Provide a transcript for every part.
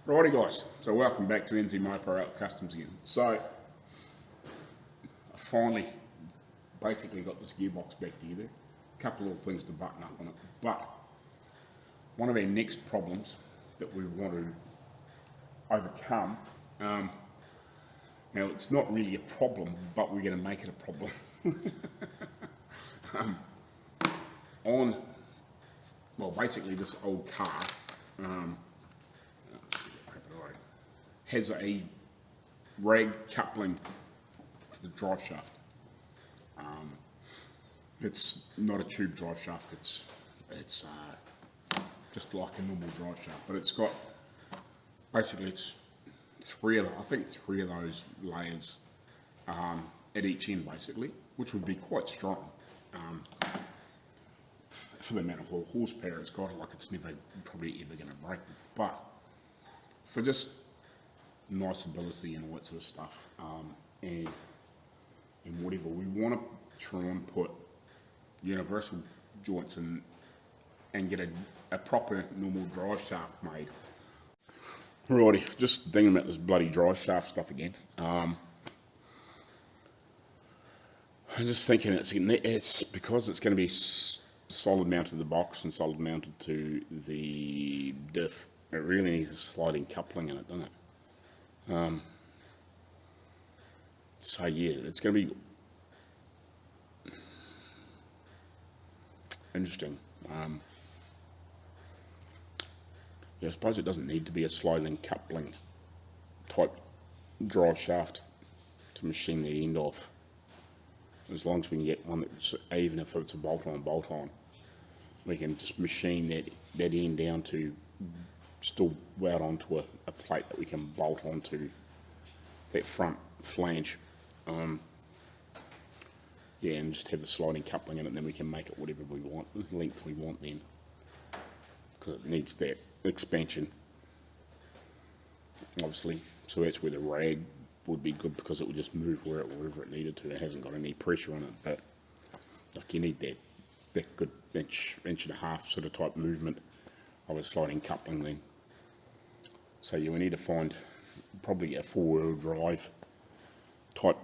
Righty guys, so welcome back to NZ Marko Outlaw Kustoms again. So, I finally basically got this gearbox back together. A couple of things to button up on it, but one of our next problems that we want to overcome, now it's not really a problem, but we're going to make it a problem. Basically this old car, has a rag coupling to the drive shaft. It's not a tube drive shaft, it's just like a normal drive shaft, but it's got, basically it's three of those layers at each end basically, which would be quite strong for the amount of horsepower it's got. Like, it's never probably ever going to break, but for just nice ability and all that sort of stuff, and whatever, we want to try and put universal joints in and get a proper normal drive shaft made. Righty, just thinking about this bloody drive shaft stuff again. I'm just thinking it's because it's going to be solid mounted to the box and solid mounted to the diff. It really needs a sliding coupling in it, doesn't it? So yeah, it's going to be interesting. Yeah, I suppose it doesn't need to be a sliding coupling type drive shaft to machine the end off, as long as we can get one that's, even if it's a bolt-on, we can just machine that end down to still weld onto a plate that we can bolt onto that front flange. Yeah, and just have the sliding coupling in it, and then we can make it whatever we want, length we want then, because it needs that expansion, obviously. So that's where the rag would be good, because it would just move wherever it needed to. It hasn't got any pressure on it, but like, you need that good inch and a half sort of type movement of a sliding coupling then. So yeah, we need to find probably a four-wheel drive type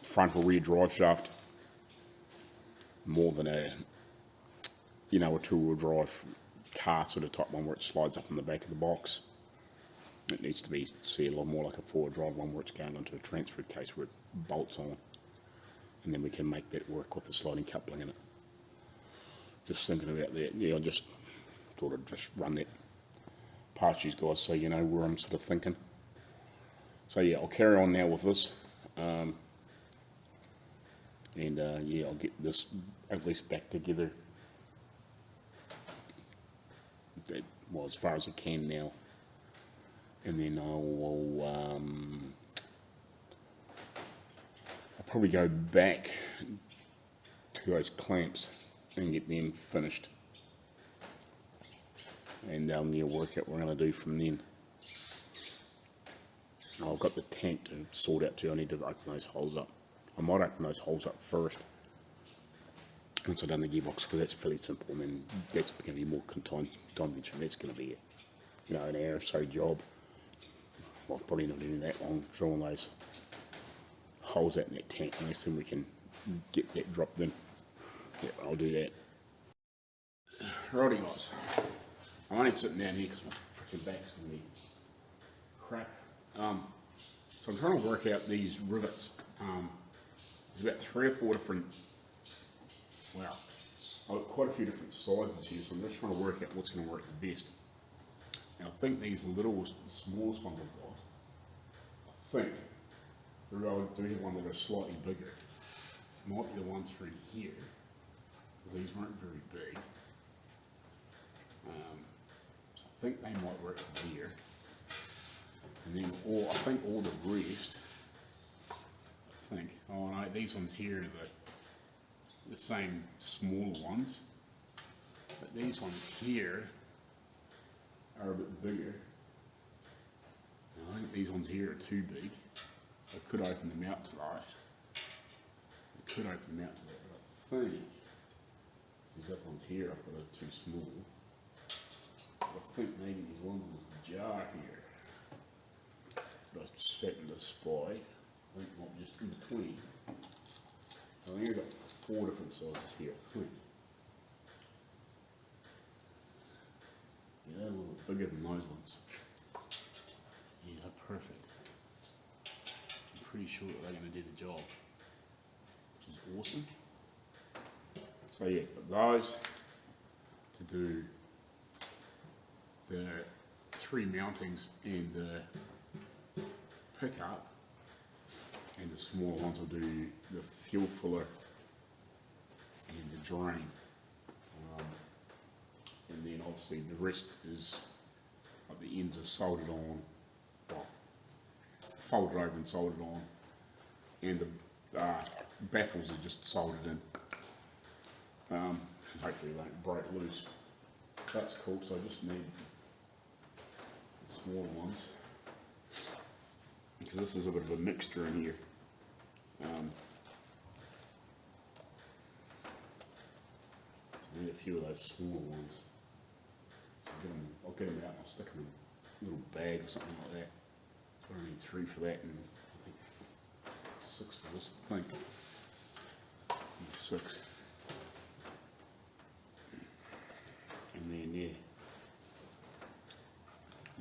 front or rear drive shaft, more than a two-wheel drive car sort of type one where it slides up on the back of the box. It needs to be, a lot more like a four-wheel drive one where it's going onto a transfer case where it bolts on, and then we can make that work with the sliding coupling in it. Just thinking about that. Yeah, I just thought I'd just run that past you guys so you know where I'm sort of thinking. So yeah, I'll carry on now with this, yeah, I'll get this at least back together, well, as far as I can now, and then I'll probably go back to those clamps and get them finished, and yeah, work out what we're going to do from then. I've got the tank to sort out too. I need to open those holes up. I might open those holes up first once I've done the gearbox, because that's fairly simple, and then that's going to be more time consuming. That's going to be an hour or so job. Well, probably not even that long, drilling those holes out in that tank, and then we can get that dropped in. Yeah, I'll do that. Righty guys, I'm only sitting down here because my freaking back's going to be crap. So I'm trying to work out these rivets. There's about 3 or 4 different, quite a few different sizes here, so I'm just trying to work out what's going to work the best. Now I think these the smallest ones I've got, I think, I do have one that is slightly bigger. Might be the ones through here, because these weren't very big. So I think they might work from here. And then I think all the rest, oh no, these ones here are the same smaller ones, but these ones here are a bit bigger. And I think these ones here are too big. I could open them out to that. But I think these other ones here I've got are too small. I think maybe there's ones in this jar here that I set in display. I think it might be just in between. I think I've got 4 different sizes here, I think. Yeah, they're a little bit bigger than those ones. Yeah, perfect. I'm pretty sure that they're going to do the job, which is awesome. So yeah, got those to do the 3 mountings and the pickup, and the smaller ones will do the fuel filler and the drain. And then obviously the rest is, like the ends are soldered on, well, folded over and soldered on, and the baffles are just soldered in. Hopefully they won't break loose. That's cool, so I just need the smaller ones, because this is a bit of a mixture in here. I need a few of those smaller ones. I'll get them out and I'll stick them in a little bag or something like that. I need 3 for that, and I think 6 for this, I think. 6. And then, yeah,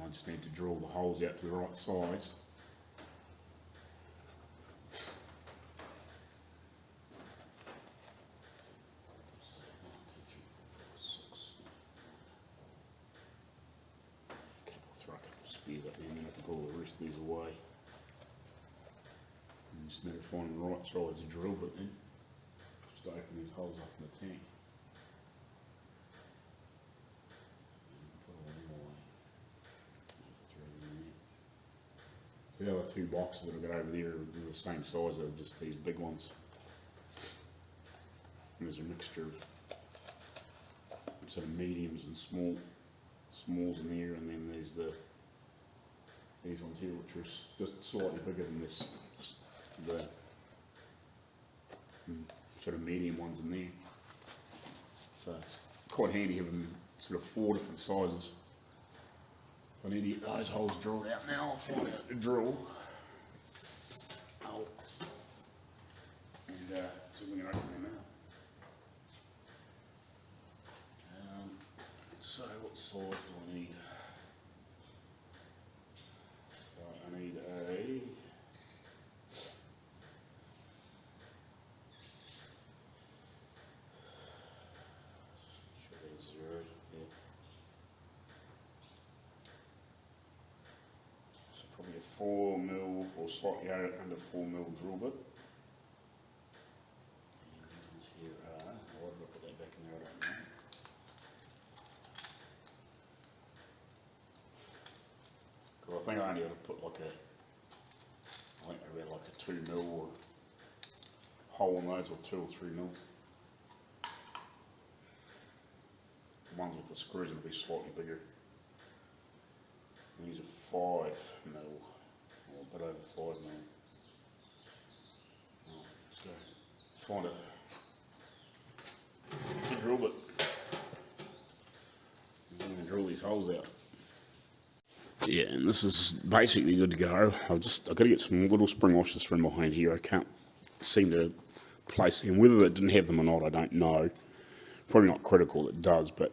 I just need to drill the holes out to the right size. Spears up there, and then I can pull the rest of these away. And just matter of finding the right size drill bit then. Just to open these holes up in the tank. Put all them away. So the other 2 boxes that I've got over there are the same size, they're just these big ones. And there's a mixture of sort of mediums and smalls in there, and then there's these ones here, which are just slightly bigger than this, the sort of medium ones in there. So it's quite handy having sort of 4 different sizes. So I need to get those holes drilled out now. I'll find out the drill. And see if we can open them out. So what size do I need? I need a so probably a 4mm or slightly under 4mm drill bit. And these ones here are, I'll put that back in there, I don't know. I think I only ought to put like I think maybe like a 2mm or hole in those, or 2 or 3mm. The ones with the screws will be slightly bigger. And these are 5mm, or a bit over 5mm. Oh, let's go find a drill bit. I'm going to drill these holes out. Yeah, and this is basically good to go. I've got to get some little spring washers from behind here. I can't seem to place them. Whether it didn't have them or not, I don't know. Probably not critical that it does, but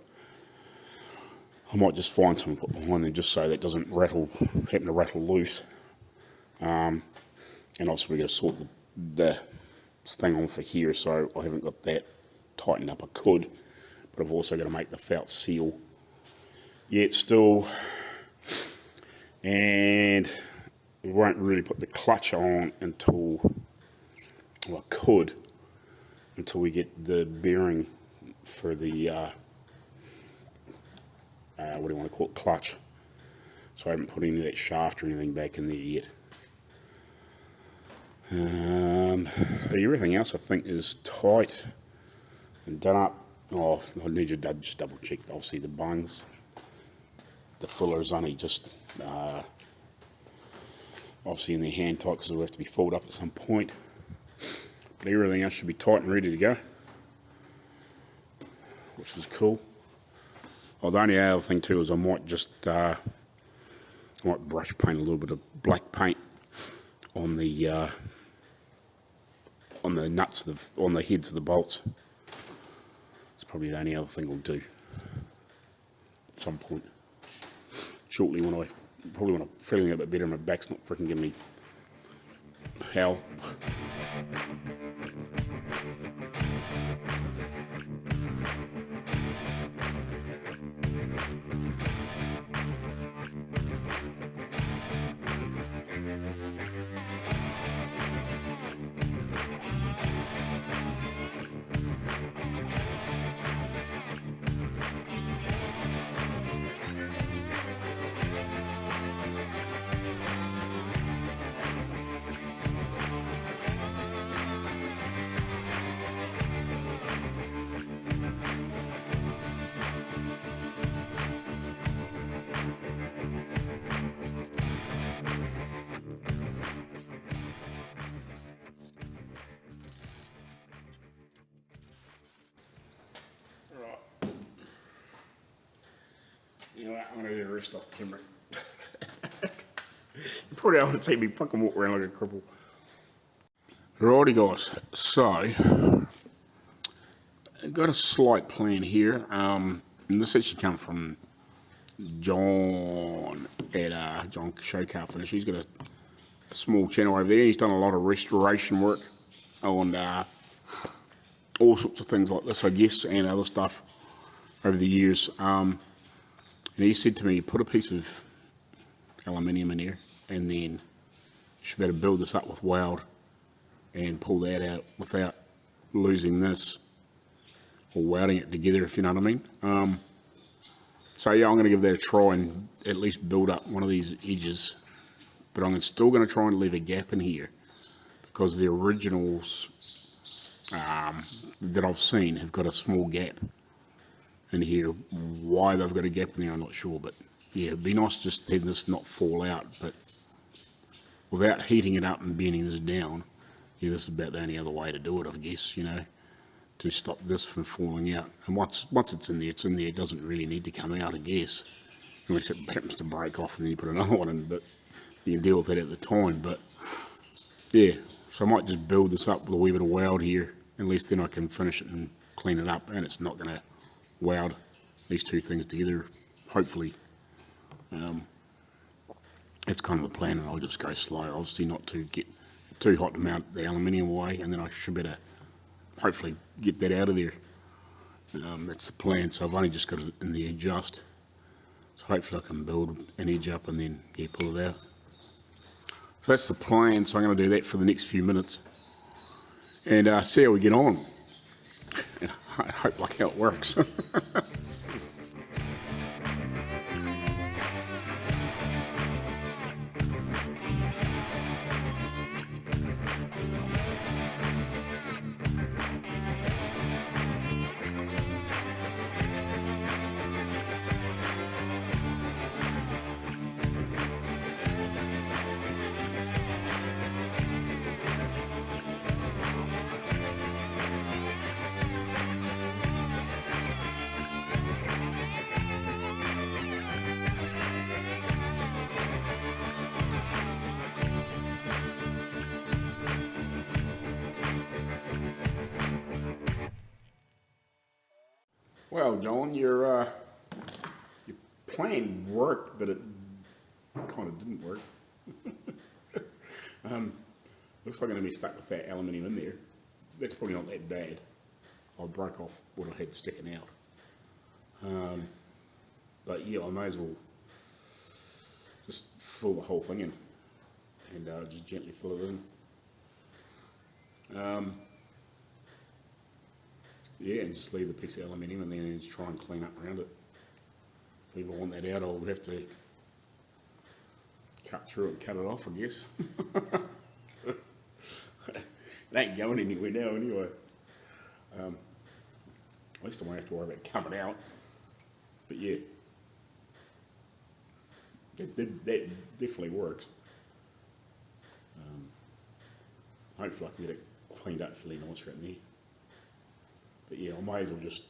I might just find some and put behind them just so that doesn't happen to rattle loose. And obviously we've got to sort the thing on for here, so I haven't got that tightened up. I could, but I've also got to make the felt seal. Yeah, it's still... And we won't really put the clutch on until, well, I could, until we get the bearing for the, what do you want to call it, clutch. So I haven't put any of that shaft or anything back in there yet. Everything else I think is tight and done up. Oh, I need to just double check, obviously, the bungs. The filler is only just obviously in their hand tight because it'll have to be filled up at some point. But everything else should be tight and ready to go, which is cool. Well, the only other thing too is I might just I might brush paint a little bit of black paint on the nuts, on the heads of the bolts. It's probably the only other thing I'll do at some point shortly, probably when I'm feeling a bit better and my back's not freaking giving me hell. You know what, I'm going to do the rest off the camera. You probably don't want to see me fucking walk around like a cripple. Righty guys, so I've got a slight plan here. And this actually comes from John at John Show Car Finish. He's got a small channel over there. He's done a lot of restoration work on all sorts of things like this, I guess, and other stuff over the years. And he said to me, put a piece of aluminium in here, and then you should be able to build this up with weld and pull that out without losing this or welding it together, if you know what I mean. So yeah, I'm going to give that a try and at least build up one of these edges, but I'm still going to try and leave a gap in here because the originals that I've seen have got a small gap in here. Why they've got a gap in there, I'm not sure, but yeah, it'd be nice just to have this not fall out, but without heating it up and bending this down, yeah, this is about the only other way to do it, I guess, you know, to stop this from falling out. And once it's in there, it doesn't really need to come out, I guess, unless it happens to break off and then you put another one in, but you can deal with it at the time. But yeah, so I might just build this up with a wee bit of weld here, at least then I can finish it and clean it up, and it's not going to weld these two things together, hopefully. That's kind of the plan, and I'll just go slow, obviously not to get too hot to mount the aluminium away, and then I should better hopefully get that out of there. That's the plan. So I've only just got it in the adjust, so hopefully I can build an edge up and then yeah, pull it out. So that's the plan. So I'm going to do that for the next few minutes and see how we get on. And I hope like how it works. Well, John, your plan worked, but it kind of didn't work. Looks like I'm going to be stuck with that aluminium in there. That's probably not that bad. I broke off what I had sticking out. But yeah, I may as well just fill the whole thing in and just gently fill it in. Yeah, and just leave the piece of aluminium and then just try and clean up around it. If I want that out, I'll have to cut through it and cut it off, I guess. It ain't going anywhere now anyway. At least I won't have to worry about coming out. But yeah, that definitely works. Hopefully I can get it cleaned up fairly nice right there. But yeah, I may as well just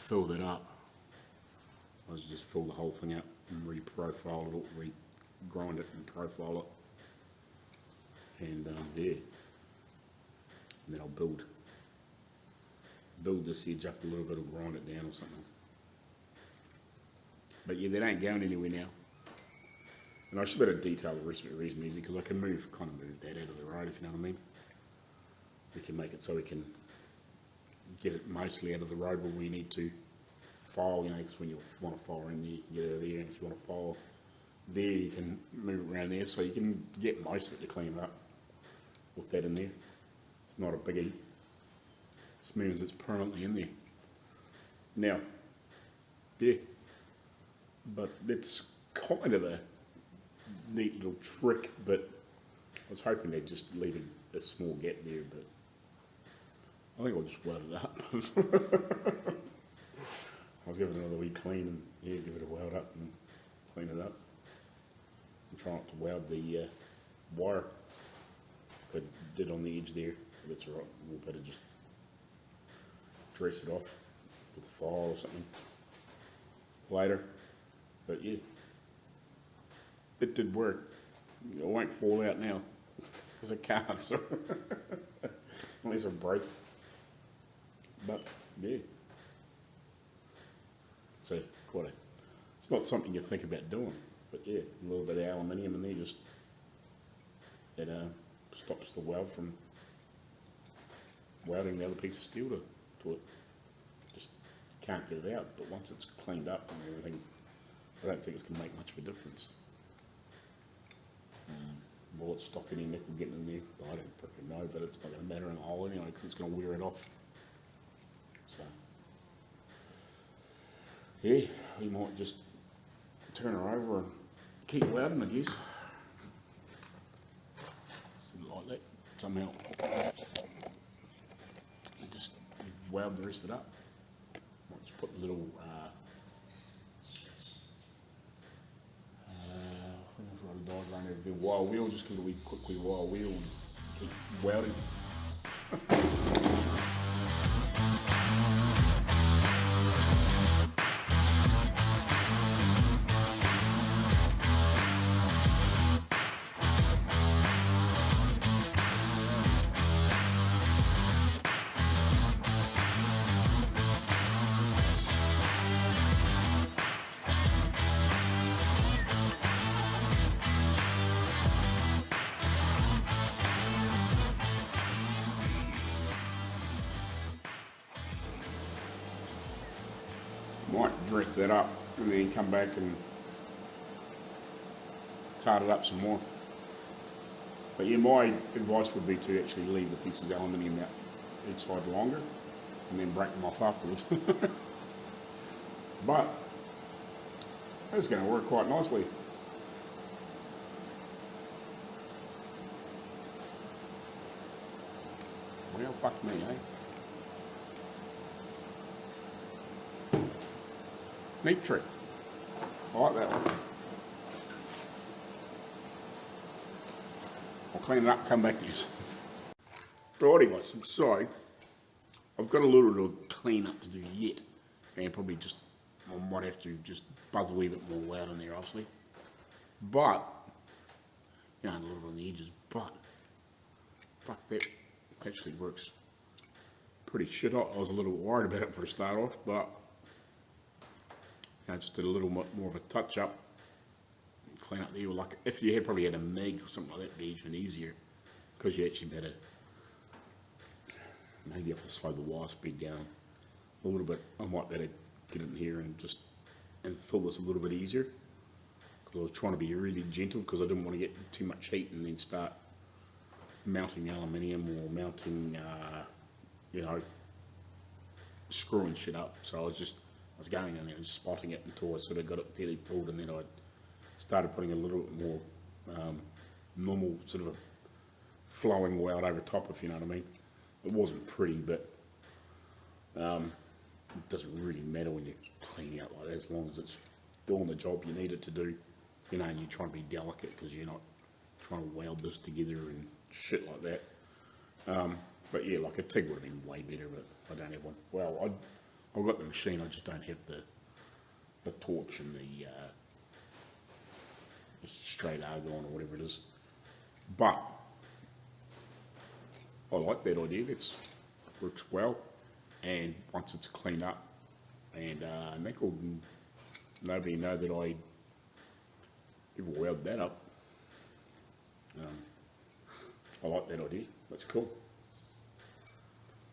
filled it up, I was just fill the whole thing up and re-profile it, re-grind it and profile it, and yeah, and then I'll build this edge up a little bit or grind it down or something. But yeah, that ain't going anywhere now. And I should better detail the rest of it reasonably easy because I can kind of move that out of the road, if you know what I mean. We can make it so we can get it mostly out of the road where we need to file, you know, because when you want to file in there, you can get out of there, and if you want to file there, you can move it around there, so you can get most of it to clean it up with that in there. It's not a biggie. This means it's permanently in there. Now, yeah, but that's kind of a neat little trick, but I was hoping they'd just leave a small gap there, but I think I'll just weld it up. I was giving it another wee clean and yeah, give it a weld up and clean it up. I'm trying not to weld the wire I did on the edge there, but that's alright. We'll better just dress it off with a file or something later. But yeah, it did work. It won't fall out now because it can't, so unless I break. But yeah, so it's not something you think about doing, but yeah, a little bit of aluminium in there just that stops the weld from welding the other piece of steel to it. Just can't get it out, but once it's cleaned up and everything, I don't think it's going to make much of a difference. Will it stop any nickel getting in there? I don't freaking know, but it's not going to matter in the hole anyway because it's going to wear it off. So, yeah, we might just turn her over and keep welding, I guess. Something like that, somehow. And just weld the rest of it up. Might just put the little, I think I've got a diagram of the wire wheel, just give it a wee quickly wire wheel and keep welding. Might dress that up and then come back and tart it up some more. But yeah, my advice would be to actually leave the pieces of aluminium out each side longer and then break them off afterwards. But it's going to work quite nicely. Well, fuck me, eh? Neat trick. I like that one. I'll clean it up and come back to you. Righty guys, I'm sorry. I've got a little bit of clean up to do yet. And probably just, I might have to just buzz a wee bit more loud in there obviously. But, you know, a little bit on the edges, but, fuck, that actually works pretty shit. I was a little worried about it for a start off, but I just did a little more of a touch up, clean up there. Like if you had probably had a MIG or something like that, it'd be even easier because you actually better maybe have to slow the wire speed down a little bit. I might better get in here and just fill this a little bit easier because I was trying to be really gentle because I didn't want to get too much heat and then start mounting aluminium or mounting, you know, screwing shit up. So I was going in there and spotting it until I sort of got it fairly filled, and then I started putting a little bit more normal sort of a flowing weld over top, if you know what I mean. It wasn't pretty, but it doesn't really matter when you're cleaning out like that, as long as it's doing the job you need it to do, you know, and you're trying to be delicate because you're not trying to weld this together and shit like that. But yeah, like a TIG would have been way better, but I don't have one. Well, I've got the machine, I just don't have the torch and the straight argon or whatever it is. But I like that idea. That works well. And once it's cleaned up and nickel, nobody know that I ever welded that up. I like that idea. That's cool.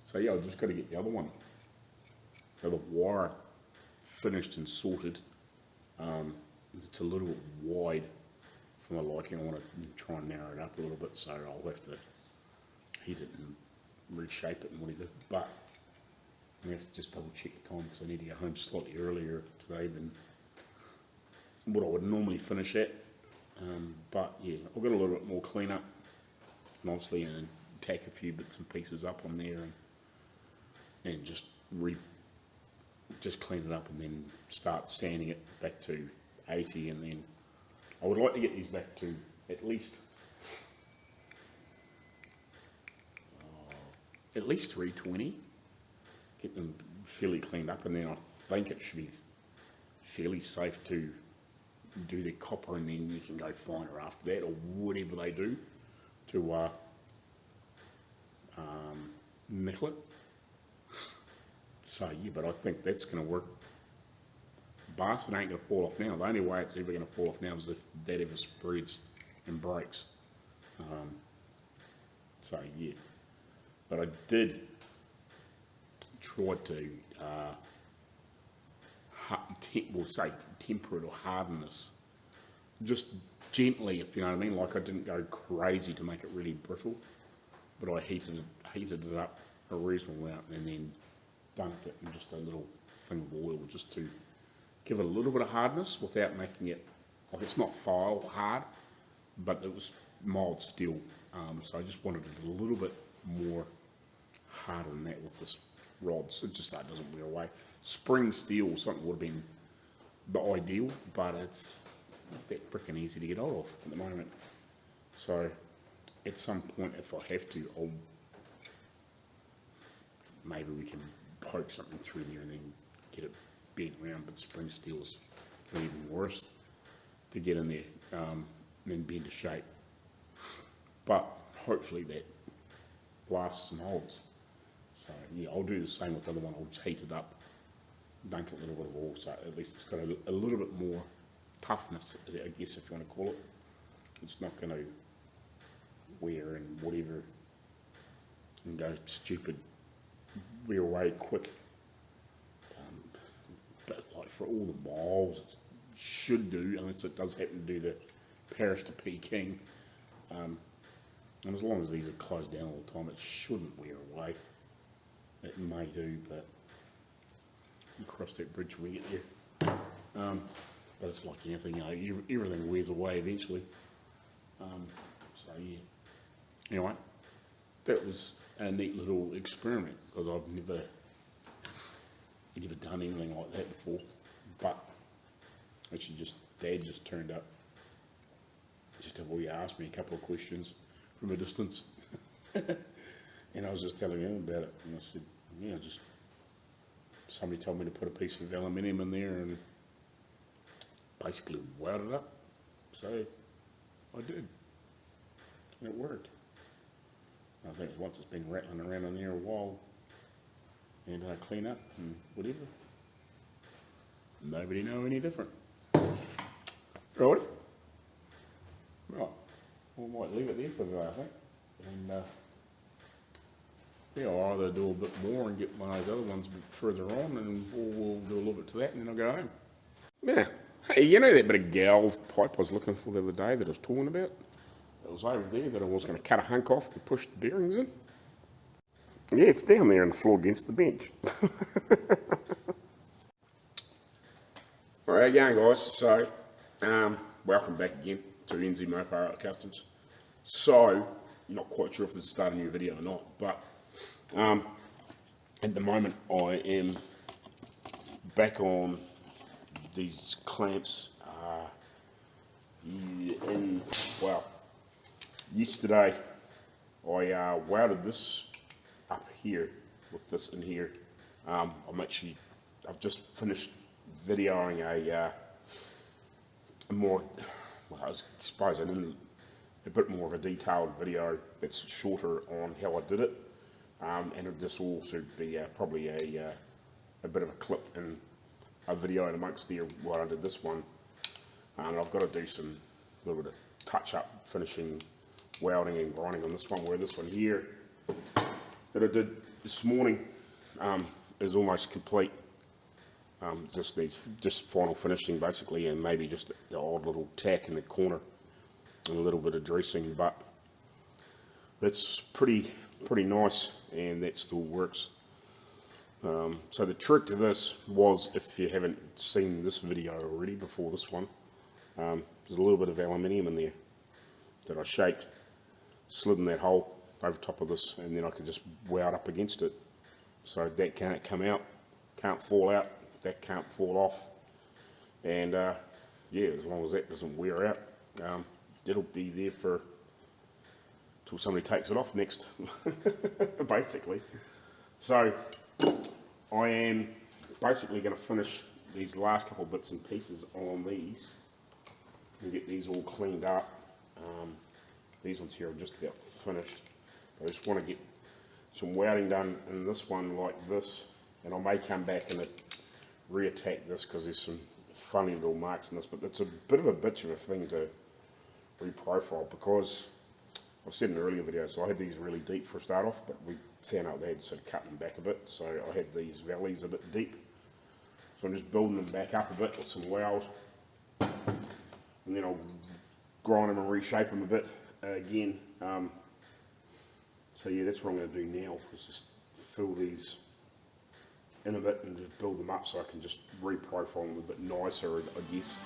So yeah, I've just got to get the other one, the other wire, finished and sorted. It's a little bit wide for my liking. I want to try and narrow it up a little bit, so I'll have to heat it and reshape it and whatever. But I have to just double check the time because I need to go home slightly earlier today than what I would normally finish at. But yeah, I've got a little bit more clean up, and obviously tack a few bits and pieces up on there and just clean it up and then start sanding it back to 80, and then I would like to get these back to at least 320, get them fairly cleaned up, and then I think it should be fairly safe to do the copper, and then you can go finer after that, or whatever they do to nickel it. So yeah, but I think that's going to work. Bastard ain't going to fall off now. The only way it's ever going to fall off now is if that ever spreads and breaks. So yeah, but I did try to temper it or harden this just gently, if you know what I mean. Like, I didn't go crazy to make it really brittle, but I heated it up a reasonable amount and then dunked it in just a little thing of oil just to give it a little bit of hardness without making it, like, it's not file hard, but it was mild steel. So I just wanted it a little bit more hard than that with this rod, so just so it doesn't wear away. Spring steel or something would have been the ideal, but it's not that freaking easy to get hold of at the moment. So at some point, if I have to, maybe we can poke something through there and then get it bent around, but spring steel is even worse to get in there and then bend to shape. But hopefully that lasts and holds. So yeah, I'll do the same with the other one. I'll just heat it up, dunk it a little bit of oil, so at least it's got a little bit more toughness, I guess, if you want to call it. It's not going to wear and whatever and go stupid, wear away quick. But like for all the miles it should do, unless it does happen to do the Paris to Peking. And as long as these are closed down all the time, it shouldn't wear away. It may do, but we'll cross that bridge when we get there. But it's like anything, you know, everything wears away eventually. So yeah. Anyway, that was a neat little experiment because I've never done anything like that before. But actually, Dad just turned up. He asked me a couple of questions from a distance, and I was just telling him about it. And I said, yeah, somebody told me to put a piece of aluminium in there and basically weld it up. So I did, and it worked. I think once it's been rattling around in there a while and clean up and whatever, nobody know any different. Right? Right. We might leave it there for today, I think. And yeah, I'll either do a bit more and get one of those other ones a bit further on, and we'll do a little bit to that, and then I'll go home. Yeah. Hey, you know that bit of galv pipe I was looking for the other day that I was talking about? It was over there that I was going to cut a hunk off to push the bearings in. Yeah, it's down there on the floor against the bench. Alright, going guys, so welcome back again to NZ Marko Kustoms. So, not quite sure if this is starting a new video or not, but at the moment I am back on these clamps. Yesterday I welded this up here with this in here. I'm actually I've just finished videoing a more, well, I suppose a bit more of a detailed video that's shorter on how I did it, and this will also be probably a bit of a clip in a video in amongst there while I did this one. And I've got to do some little bit of touch up, finishing, welding and grinding on this one, where this one here that I did this morning is almost complete. Just needs just final finishing basically, and maybe just the odd little tack in the corner and a little bit of dressing, but that's pretty nice, and that still works. So the trick to this was, if you haven't seen this video already before this one, there's a little bit of aluminium in there that I shaped, slid in that hole over top of this, and then I could just weld up against it, so that can't come out, can't fall out, that can't fall off, and yeah, as long as that doesn't wear out, it'll be there for till somebody takes it off next, basically. So I am basically going to finish these last couple bits and pieces on these and get these all cleaned up. These ones here are just about finished. I just want to get some welding done in this one like this, and I may come back and reattack this because there's some funny little marks in this, but it's a bit of a bitch of a thing to reprofile, because I've said in earlier videos, so I had these really deep for a start off, but we found out they had sort of cut them back a bit, so I had these valleys a bit deep. So I'm just building them back up a bit with some weld, and then I'll grind them and reshape them a bit again. So yeah, that's what I'm going to do now, is just fill these in a bit and just build them up so I can just reprofile them a bit nicer, I guess.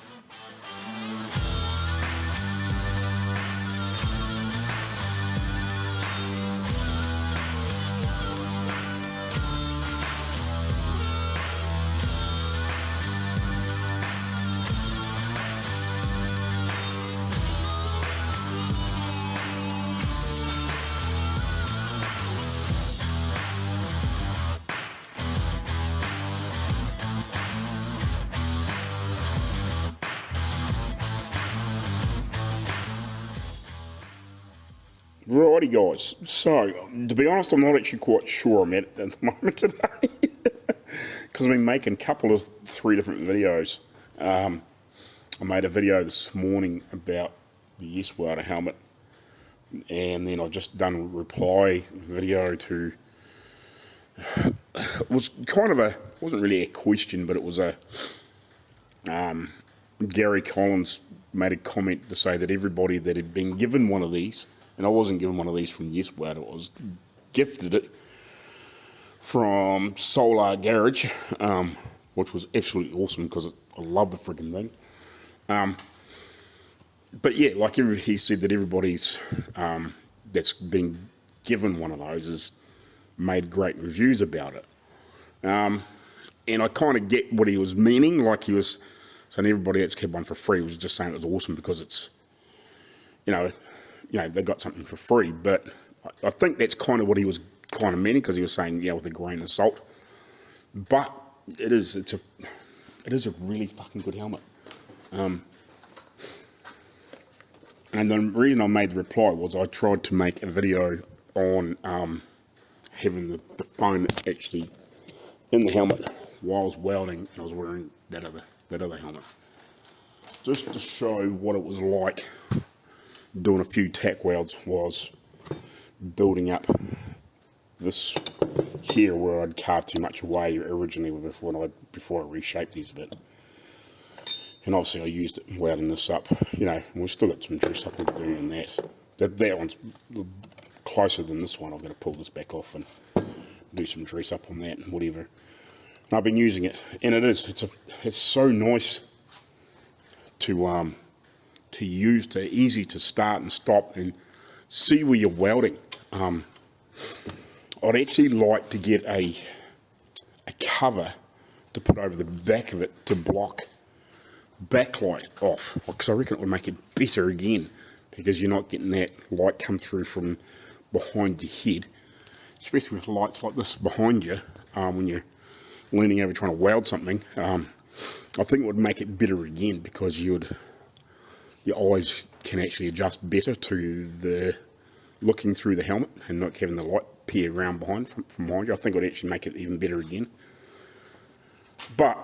Righty guys, so to be honest, I'm not actually quite sure I'm at the moment today, because I've been making a couple of 3 different videos. I made a video this morning about the Yes Welder helmet, and then I've just done a reply video to, it was kind of a, wasn't really a question, but it was a, Gary Collins made a comment to say that everybody that had been given one of these, and I wasn't given one of these from Yes Welder, I was gifted it from Solar Garage, which was absolutely awesome because I love the freaking thing. But yeah, like he said that everybody's that's been given one of those has made great reviews about it. And I kind of get what he was meaning, like he was saying everybody that's kept one for free was just saying it was awesome because it's, you know, they got something for free, but I think that's kind of what he was kind of meaning, because he was saying, yeah, with a grain of salt. But it is a really fucking good helmet. And the reason I made the reply was I tried to make a video on having the phone actually in the helmet while I was welding, and I was wearing that other helmet, just to show what it was like doing a few tack welds was building up this here where I'd carved too much away originally before I reshaped these a bit. And obviously I used it welding this up, and we've still got some dress up to do in that. That one's closer than this one. I've got to pull this back off and do some dress up on that and whatever. And I've been using it, and it's so nice to use, easy to start and stop and see where you're welding. I'd actually like to get a cover to put over the back of it to block backlight off, because I reckon it would make it better again, because you're not getting that light come through from behind your head, especially with lights like this behind you when you're leaning over trying to weld something, I think it would make it better again, because your eyes can actually adjust better to the looking through the helmet and not having the light peer around behind from behind you. I think it would actually make it even better again. But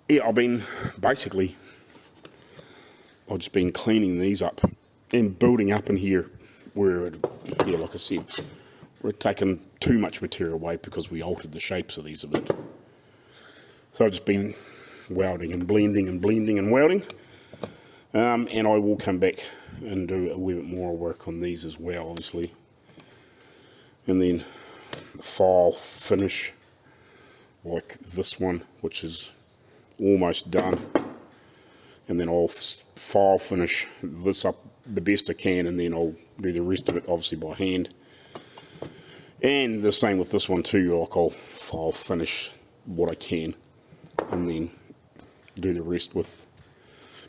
yeah, I've just been cleaning these up and building up in here where, yeah, like I said, we're taking too much material away because we altered the shapes of these a bit. So I've just been welding and blending and blending and welding. And I will come back and do a wee bit more work on these as well, obviously. And then the file finish, like this one, which is almost done. And then I'll file finish this up the best I can, and then I'll do the rest of it obviously by hand. And the same with this one too, like I'll file finish what I can and then do the rest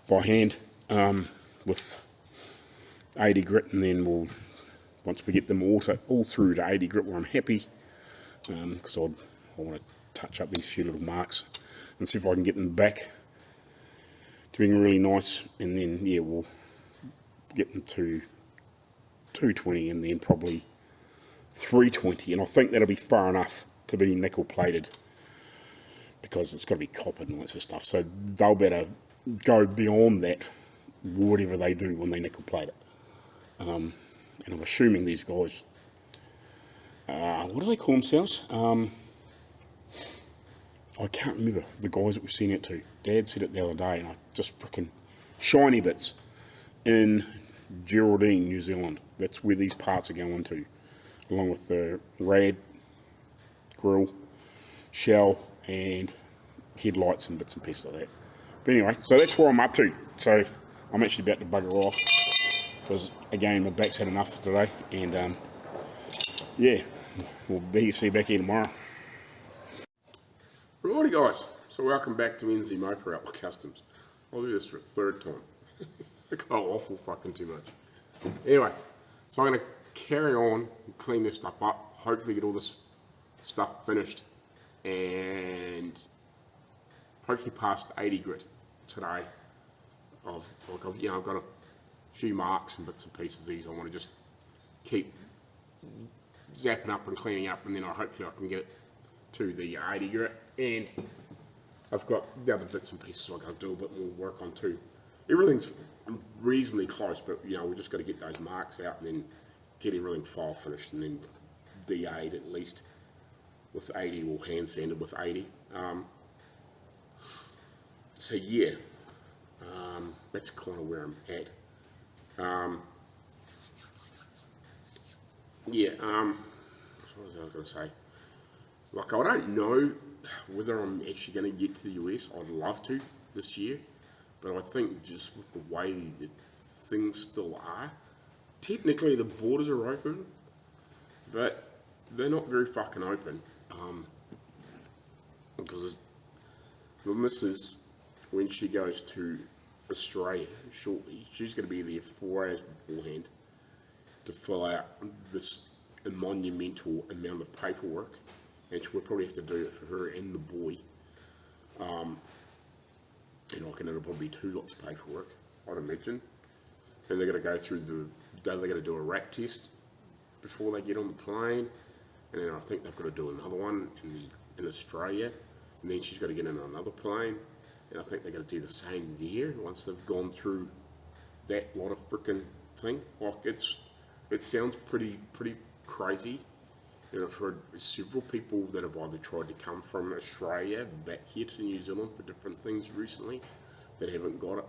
by hand with 80 grit, and then once we get them all through to 80 grit where I'm happy, because I want to touch up these few little marks and see if I can get them back to being really nice, and then yeah, we'll get them to 220 and then probably 320, and I think that'll be far enough to be nickel plated, because it's got to be coppered and all that sort of stuff, so they'll better go beyond that, whatever they do when they nickel plate it. And I'm assuming these guys, what do they call themselves? I can't remember the guys that we've seen it to. Dad said it the other day, and I just freaking shiny bits in Geraldine, New Zealand. That's where these parts are going to, along with the rad, grill, shell, and headlights and bits and pieces like that. But anyway, so that's where I'm up to. So I'm actually about to bugger off, because again, my back's had enough today, and yeah, we'll see you back here tomorrow. Righty guys, so welcome back to NZ Motor Outlaw Kustoms. I'll do this for a third time. I go awful fucking too much. Anyway, so I'm going to carry on and clean this stuff up, hopefully get all this stuff finished, and hopefully past 80 grit today. I've got a few marks and bits and pieces. These I want to just keep zapping up and cleaning up, and then hopefully I can get it to the 80 grit. And I've got the other bits and pieces I've got to do a bit more work on too. Everything's reasonably close, but we just got to get those marks out and then get everything file finished, and then D8 at least with 80, or hand sanded with 80. So yeah, that's kind of where I'm at. What was I going to say? Like, I don't know whether I'm actually going to get to the US. I'd love to this year, but I think just with the way that things still are, technically the borders are open, but they're not very fucking open. Because the missus, when she goes to Australia shortly, she's going to be there 4 hours beforehand to fill out this monumental amount of paperwork, and we'll probably have to do it for her and the boy. And I reckon it'll probably be 2 lots of paperwork, I'd imagine. And they're going to go through they're going to do a rat test before they get on the plane, and then I think they've got to do another one in Australia, and then she's got to get in another plane, and I think they're going to do the same there once they've gone through that lot of frickin' thing. Like, it sounds pretty crazy. And I've heard several people that have either tried to come from Australia back here to New Zealand for different things recently that haven't got it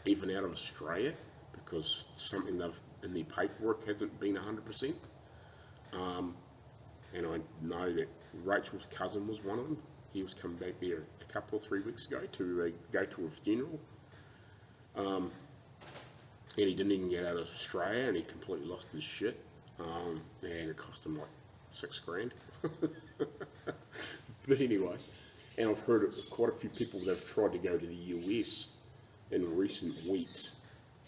even out of Australia, because something in their paperwork hasn't been 100%. And I know that Rachel's cousin was one of them. He was coming back there a couple or 3 weeks ago to go to a funeral. And he didn't even get out of Australia, and he completely lost his shit. And it cost him like $6,000. But anyway, and I've heard of quite a few people that have tried to go to the US in recent weeks,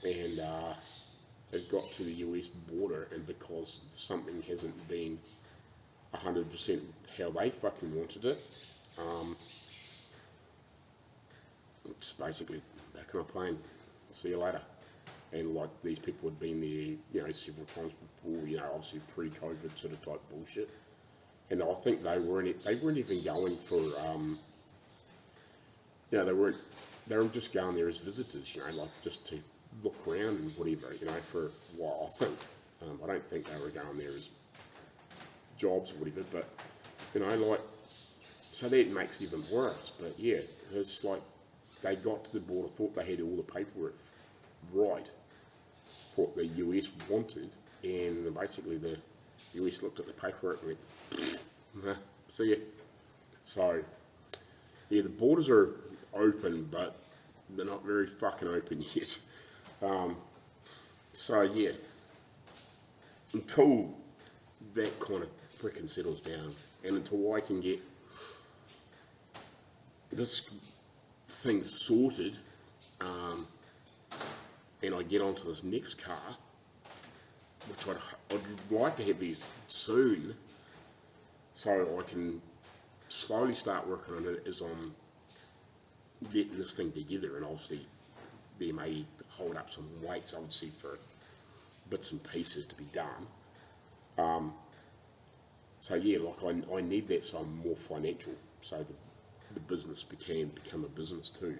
and have got to the US border, and because something hasn't been 100% how they fucking wanted it, basically back on a plane, see you later. And like these people had been there, you know, several times before, you know, obviously pre-COVID sort of type bullshit. And I think they weren't even going for, you know, they were just going there as visitors, you know, like just to look around and whatever, you know, for a while, I think. I don't think they were going there as jobs or whatever, but, you know, like, so that makes it even worse. But yeah, it's like they got to the border, thought they had all the paperwork right for what the US wanted, and then basically the US looked at the paperwork and went, nah, see ya. So, yeah, the borders are open, but they're not very fucking open yet. So yeah, until that kind of frickin' settles down, and until I can get this thing sorted, and I get onto this next car, which I'd like to have these soon, so I can slowly start working on it as I'm getting this thing together. And obviously there may hold up some weights, obviously, for bits and pieces to be done. So yeah, like I need that, so I'm more financial, so the business can become a business too.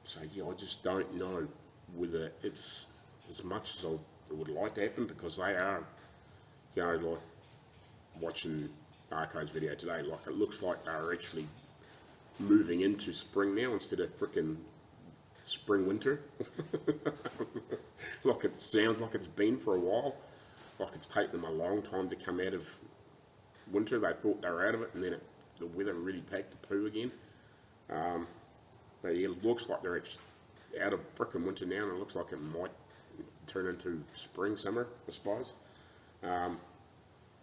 So yeah, I just don't know whether it's as much as I would like to happen, because they are, you know, like watching Arco's video today, like it looks like they're actually moving into spring now instead of frickin' spring winter. Like it sounds like it's been for a while, like it's taken them a long time to come out of winter. They thought they were out of it, and then the weather really packed the poo again. But yeah, it looks like they're actually out of frickin' winter now, and it looks like it might turn into spring, summer, I suppose.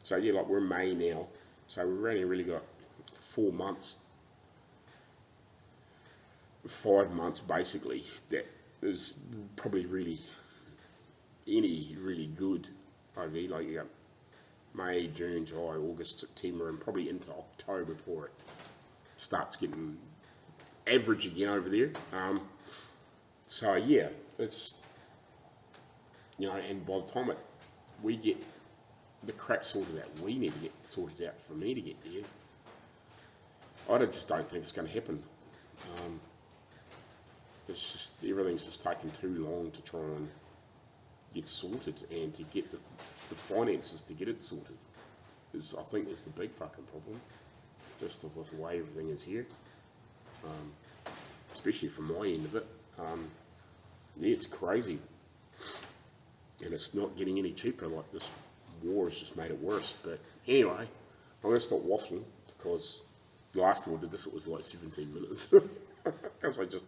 So yeah, like we're May now, so we've only really got 4 months, 5 months basically, that is probably really good over there. Like you got May, June, July, August, September, and probably into October before it starts getting average again over there. So yeah, it's, you know, and by the time we get the crap sorted out, we need to get sorted out for me to get there, I just don't think it's going to happen. It's just, everything's just taking too long to try and get sorted, and to get the finances to get it sorted is, I think, is the big fucking problem, just with the way everything is here, especially from my end of it. Yeah, it's crazy, and it's not getting any cheaper. Like, this war has just made it worse. But anyway, I'm going to stop waffling, because the last time I did this, it was like 17 minutes. Because I just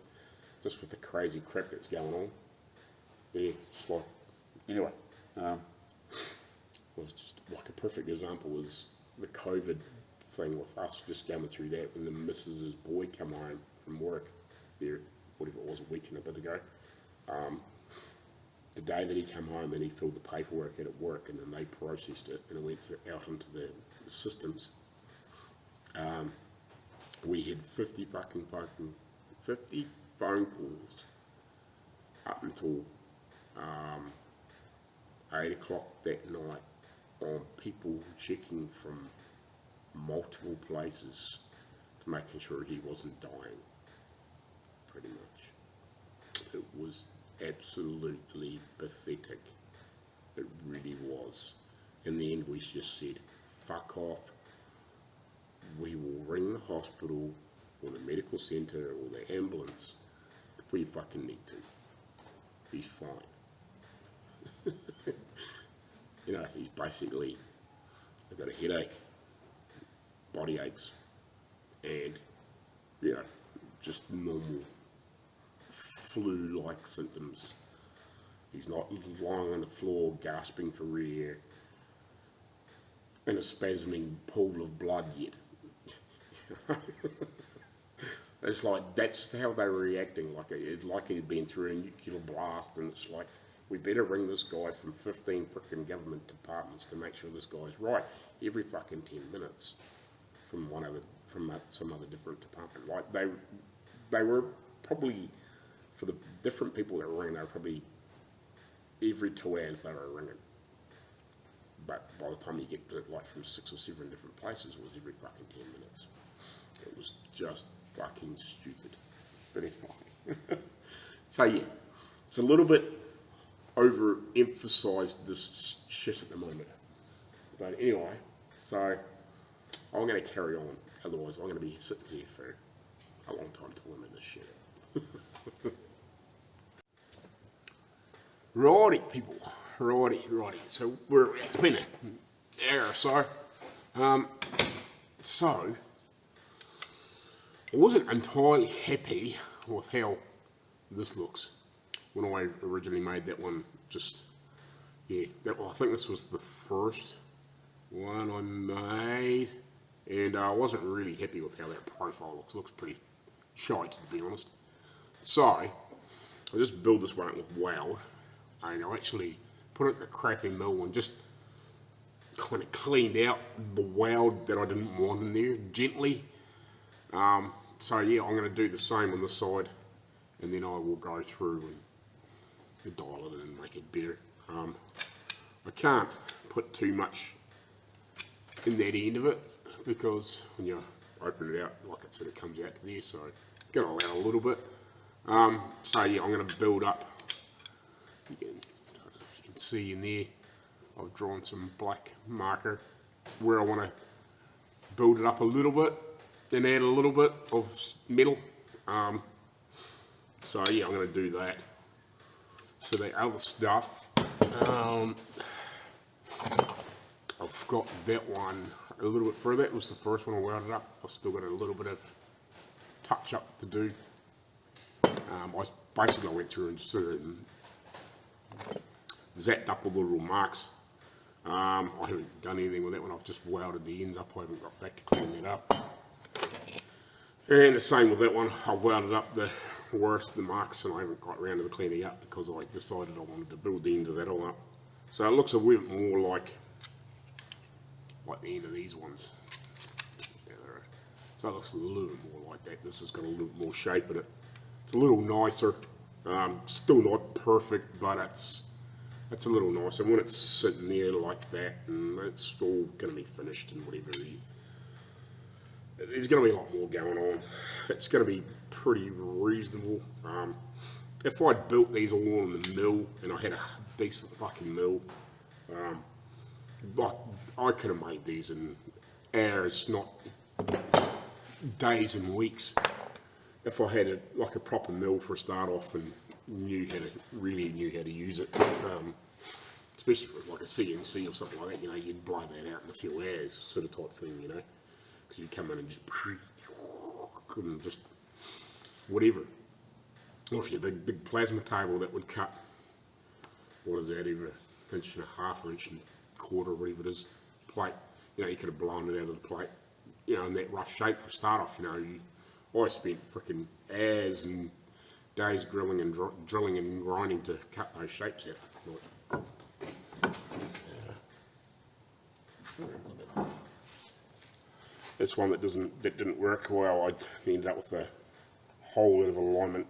with the crazy crap that's going on. Yeah, just like, anyway, was just like a perfect example was the COVID thing with us just going through that when the missus's boy come home from work there, whatever it was, a week and a bit ago. The day that he came home and he filled the paperwork out at work, and then they processed it and it went out into the systems. We had 50 phone calls up until 8 o'clock that night on people checking from multiple places to making sure he wasn't dying, pretty much. It was absolutely pathetic. It really was. In the end, we just said, fuck off. We will ring the hospital or the medical centre or the ambulance if we fucking need to. He's fine. You know, he's basically, I've got a headache, body aches, and, you know, just normal flu-like symptoms. He's not lying on the floor gasping for air in a spasming pool of blood yet. It's like, that's how they were reacting, like he'd been through a nuclear blast, and it's like, we better ring this guy from 15 frickin' government departments to make sure this guy's right every fucking 10 minutes from one of the from some other different department. Like they were probably, for the different people that were ringing, they were probably every 2 hours they were ringing. But by the time you get to like from 6 or 7 different places, it was every fucking 10 minutes. It was just fucking stupid. But anyway. So yeah, it's a little bit overemphasized, this shit at the moment. But anyway, so I'm going to carry on. Otherwise, I'm going to be sitting here for a long time talking about this shit. Righty, people. Righty. So it's been an hour or so. So I wasn't entirely happy with how this looks when I originally made that one. Just yeah, I think this was the first one I made, and I wasn't really happy with how that profile looks. It looks pretty shite, to be honest. So I just built this one up with weld, and I actually put it in the crappy mill and just kind of cleaned out the weld that I didn't want in there gently. So yeah, I'm going to do the same on the side, and then I will go through and dial it and make it better. I can't put too much in that end of it, because when you open it out, like it sort of comes out to there, so get it out a little bit. So yeah, I'm going to build up. I don't know if you can see in there, I've drawn some black marker where I want to build it up a little bit, then add a little bit of metal. So yeah, I'm going to do that. So the other stuff, I've got that one a little bit further. That was the first one I welded up. I've still got a little bit of touch up to do. I basically went through and sort of zapped up all the little marks. I haven't done anything with that one. I've just welded the ends up. I haven't got back to clean that up. And the same with that one. I've welded up the worst of the marks, and I haven't got around to the cleaning up because I decided I wanted to build the end of that all up. So it looks a bit more like the end of these ones. So it looks a little more like that. This has got a little more shape in it. It's a little nicer. Still not perfect, but it's a little nicer. When it's sitting there like that, and it's all going to be finished and whatever, there's going to be a lot more going on. It's going to be pretty reasonable. If I'd built these all in the mill, and I had a decent fucking mill, I could have made these in hours, not days and weeks. If I had a proper mill for a start off and really knew how to use it, especially for like a CNC or something like that, you'd blow that out in a few hours, sort of type thing, because you'd come in and just whatever. Or if you had a big plasma table that would cut, what is that, either an inch and a half or inch and a quarter, whatever it is, plate, you could have blown it out of the plate, in that rough shape for start off. I spent freaking hours and days drilling and grinding to cut those shapes out. This one that didn't work well. I ended up with a hole out of alignment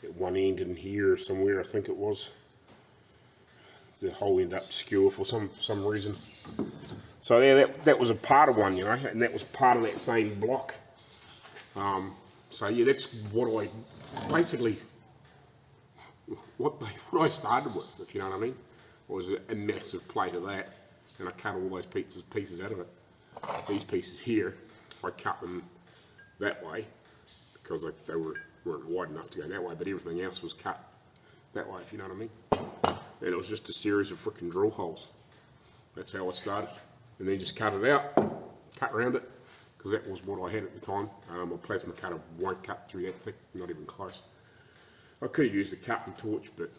at one end in here somewhere, I think it was. The hole ended up skewer for some reason. So yeah, that was a part of one, and that was part of that same block. So yeah, that's what I basically what I started with, if you know what I mean. Was a massive plate of that, and I cut all those pieces out of it. These pieces here, I cut them that way because they weren't wide enough to go that way, but everything else was cut that way, if you know what I mean. And it was just a series of freaking drill holes. That's how I started. And then just cut it out, cut around it, because that was what I had at the time. My plasma cutter won't cut through that thick, not even close. I could have used a cutting torch, but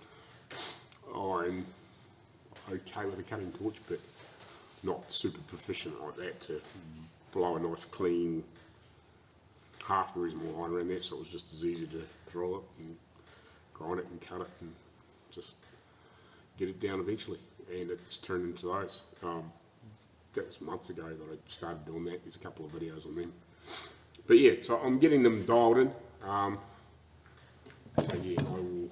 I'm okay with a cutting torch, but not super proficient like that to blow a nice clean half reasonable line around there. So it was just as easy to drill it and grind it and cut it and just get it down eventually. And it's turned into those. That was months ago that I started doing that. There's a couple of videos on them. But yeah, so I'm getting them dialed in. So yeah, I will,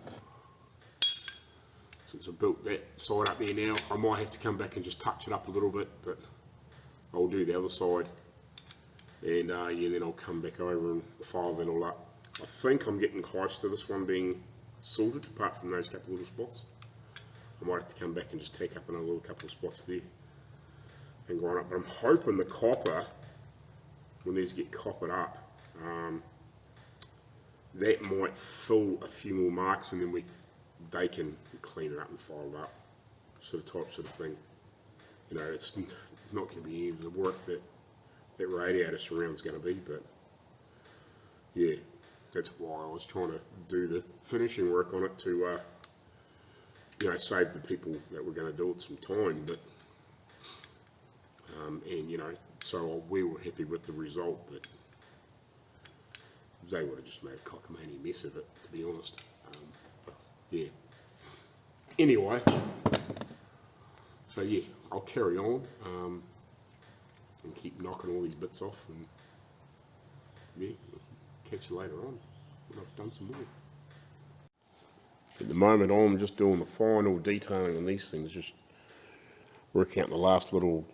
since I built that side up there now, I might have to come back and just touch it up a little bit, but I'll do the other side. And yeah, then I'll come back over and file that all up. I think I'm getting close to this one being sorted, apart from those couple of little spots. I might have to come back and just take up another little couple of spots there and grind up. But I'm hoping the copper, when these get coppered up, that might fill a few more marks, and then they can clean it up and file it up, sort of thing. You know, it's not going to be any of the work that radiator surround's going to be, but yeah, that's why I was trying to do the finishing work on it to, you know, save the people that were going to do it some time. But and you know, so we were happy with the result, but they would have just made a cockamamie mess of it, to be honest. But yeah. Anyway, so yeah, I'll carry on and keep knocking all these bits off, and yeah, catch you later on when I've done some more. At the moment, I'm just doing the final detailing on these things, just working out the last little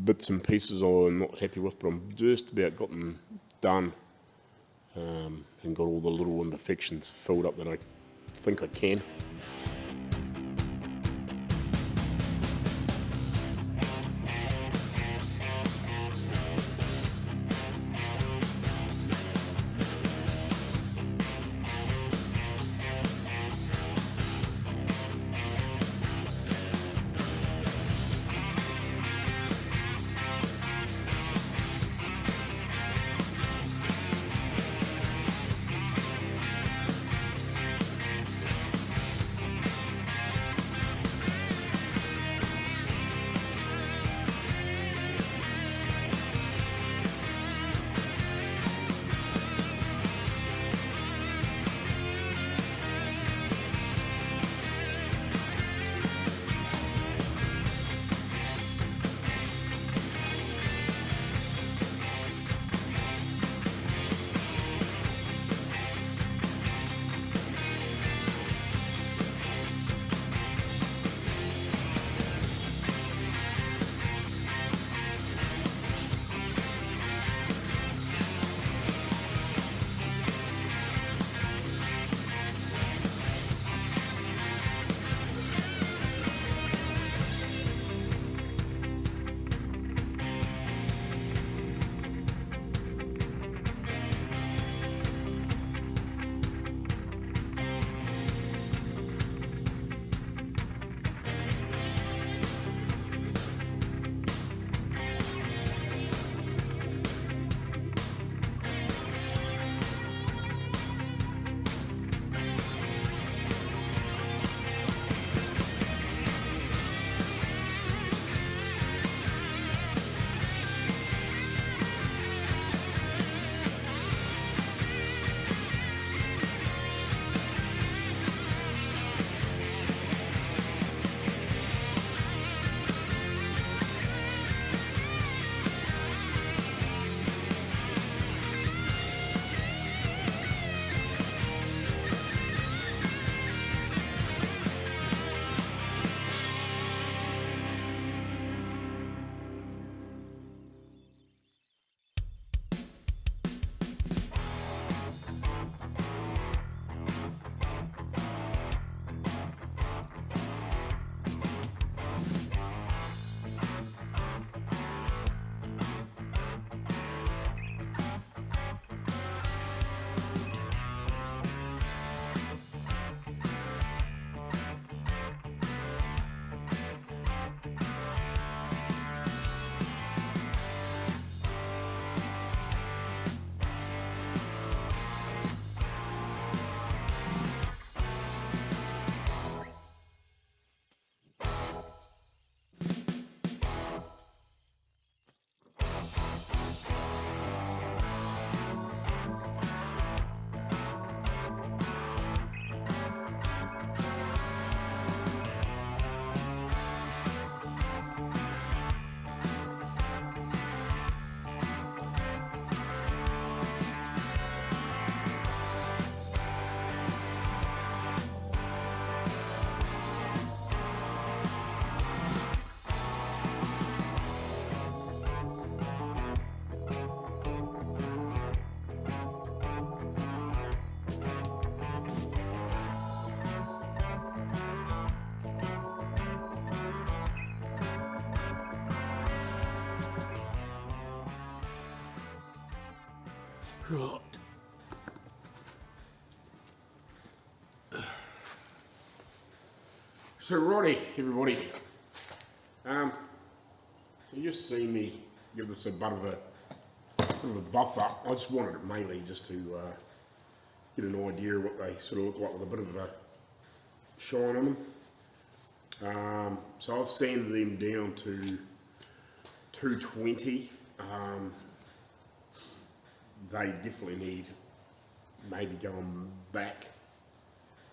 bits and pieces I'm not happy with, but I'm just about got them done and got all the little imperfections filled up that I think I can. Right. So righty, everybody. So you just see me give this a bit of a buff up. I just wanted it mainly just to get an idea of what they sort of look like with a bit of a shine on them. So I've sanded them down to 220. They definitely need maybe going back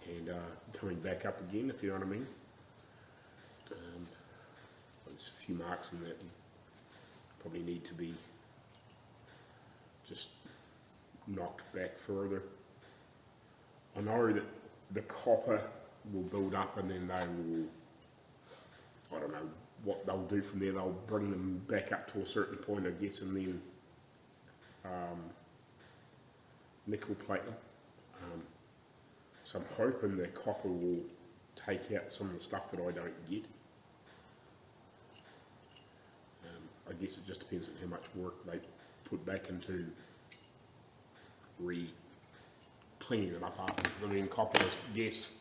and coming back up again, if you know what I mean. There's a few marks in that probably need to be just knocked back further. I know that the copper will build up and then they will, I don't know what they'll do from there. They'll bring them back up to a certain point, I guess, and then nickel plate them. So I'm hoping the copper will take out some of the stuff that I don't get. I guess it just depends on how much work they put back into cleaning it up after. I mean, copper is guess.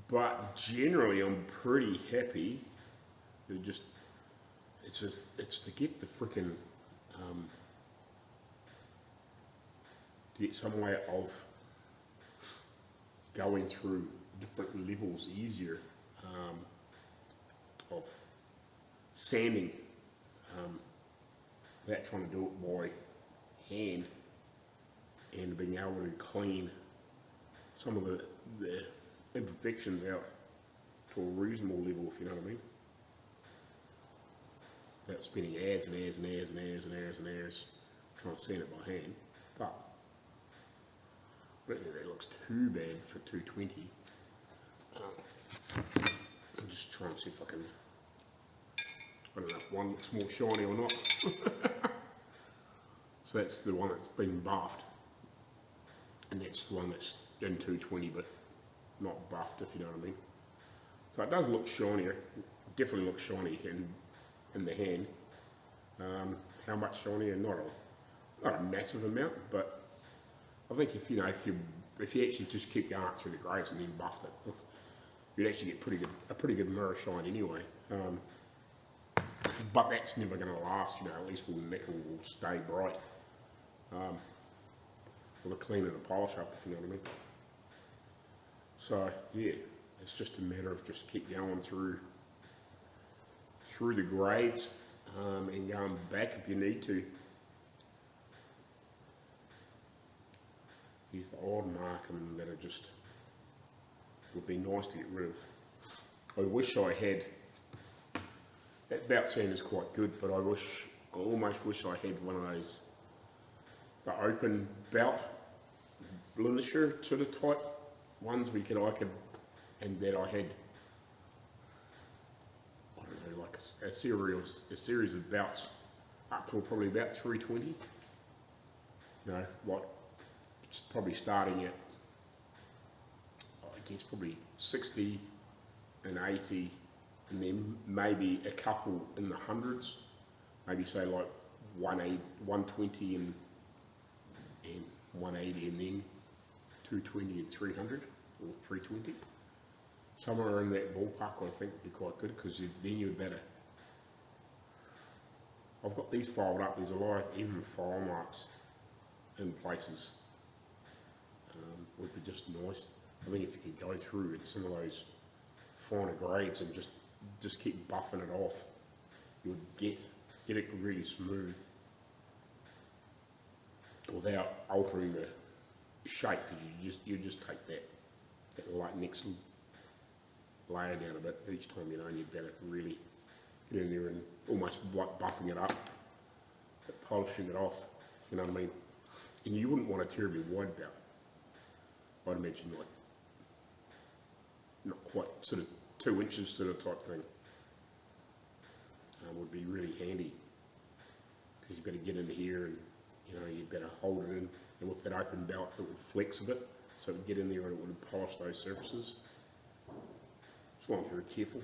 But generally, I'm pretty happy. It's to get the frickin' to get some way of going through different levels easier of sanding without trying to do it by hand and being able to clean some of the imperfections out to a reasonable level, if you know what I mean. Without spending hours and hours and hours and hours and hours and hours trying to sand it by hand. But I don't think that looks too bad for 220. I'm just trying to see if I can, I don't know if one looks more shiny or not. So that's the one that's been buffed, and that's the one that's in 220 but not buffed, if you know what I mean. So it does look shinier, definitely looks shiny in the hand. How much shinier? Not a massive amount, but I think if you actually just keep going through the grades and then buffed it, you'd actually get a pretty good mirror shine anyway. But that's never going to last, at least the nickel will stay bright. With a clean and a polish up, if you know what I mean. So yeah, it's just a matter of just keep going through the grades and going back if you need to. Here's the odd marking that are just would be nice to get rid of. I wish I had, that bout sand is quite good, but I almost wish I had one of those, the open belt blemisher sort of type ones and that I had, I don't know, like a series of bouts up to probably about 320. Like it's probably starting at, I guess probably 60 and 80, and then maybe a couple in the hundreds, maybe say like 120 and 180, and then 220 and 300 or 320. Somewhere in that ballpark I think would be quite good, because then you'd better. I've got these filed up, there's a lot of even file marks in places. Would be just nice. I think if you could go through at some of those finer grades and just keep buffing it off, you would get it really smooth without altering the shape, because you just take that next layer down a bit each time, and you'd better really get in there and almost like buffing it up, but polishing it off, you know what I mean. And you wouldn't want a terribly wide belt. I'd imagine like not quite sort of 2 inches sort of type thing. Would be really handy, because you better get in here and you better hold it in, and with that open belt it would flex a bit, so it would get in there and it would polish those surfaces, as long as you're careful.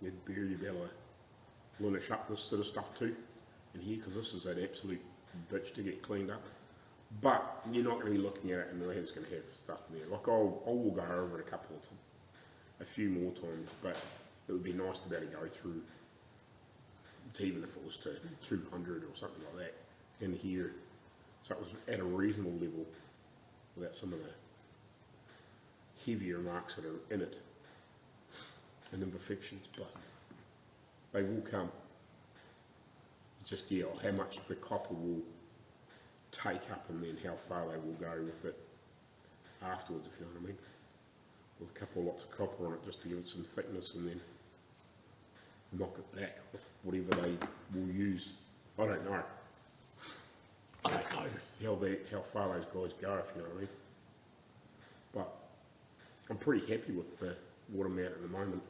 You'd barely be able to linish up this sort of stuff too in here, because this is an absolute bitch to get cleaned up. But you're not going to be looking at it and it's going to have stuff in there. Like I will go over it a few more times, but it would be nice to be able to go through, even if it was to 200 or something like that in here, so it was at a reasonable level without some of the heavier marks that are in it and imperfections, but they will come. It's just, yeah, how much the copper will take up and then how far they will go with it afterwards, if you know what I mean. With a couple of lots of copper on it just to give it some thickness, and then knock it back with whatever they will use. I don't know how far those guys go, if you know what I mean. But I'm pretty happy with what I'm at the moment.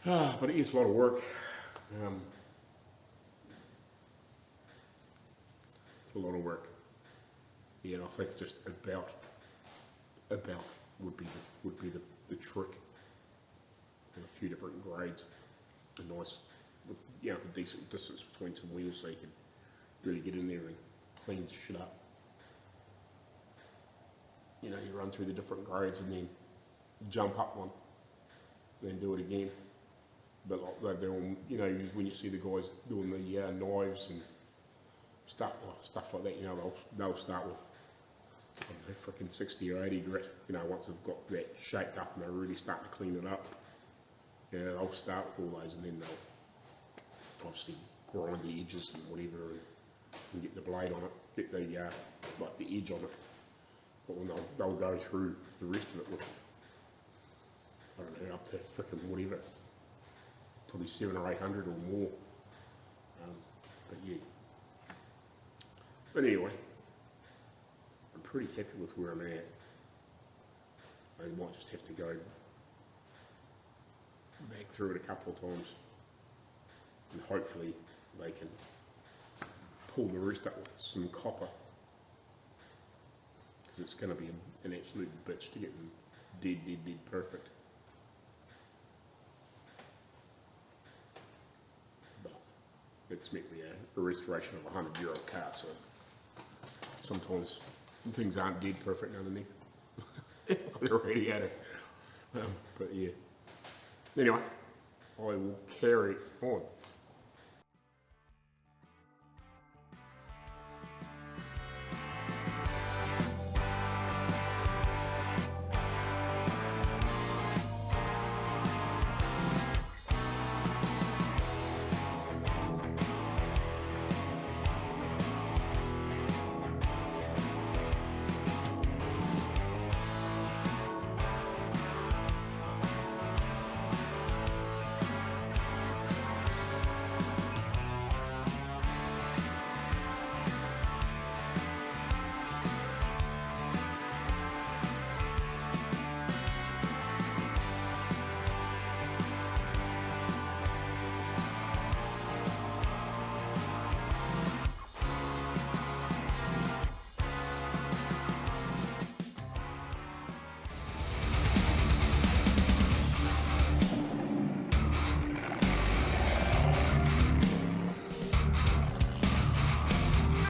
But it is a lot of work. It's a lot of work. Yeah, and I think just about would be the trick. And a few different grades, a nice, with with a decent distance between some wheels, so you can really get in there and clean shit up. You run through the different grades and then jump up one, then do it again. But like they're all, when you see the guys doing the knives and stuff like that, they'll start with, I don't know, freaking 60 or 80 grit. Once they've got that shaped up and they're really starting to clean it up. I'll start with all those, and then they'll obviously grind the edges and whatever, and get the blade on it, get the the edge on it. But when they'll go through the rest of it with, I don't know, up to frickin' whatever, probably 700 or 800 or more. But yeah. But anyway, I'm pretty happy with where I'm at. I might just have to go back through it a couple of times, and hopefully they can pull the rest up with some copper, because it's going to be an absolute bitch to get them dead perfect. But it's meant to be a restoration of a 100-year-old car, so sometimes things aren't dead perfect underneath. They're already at it. But yeah. Anyway, I will carry on.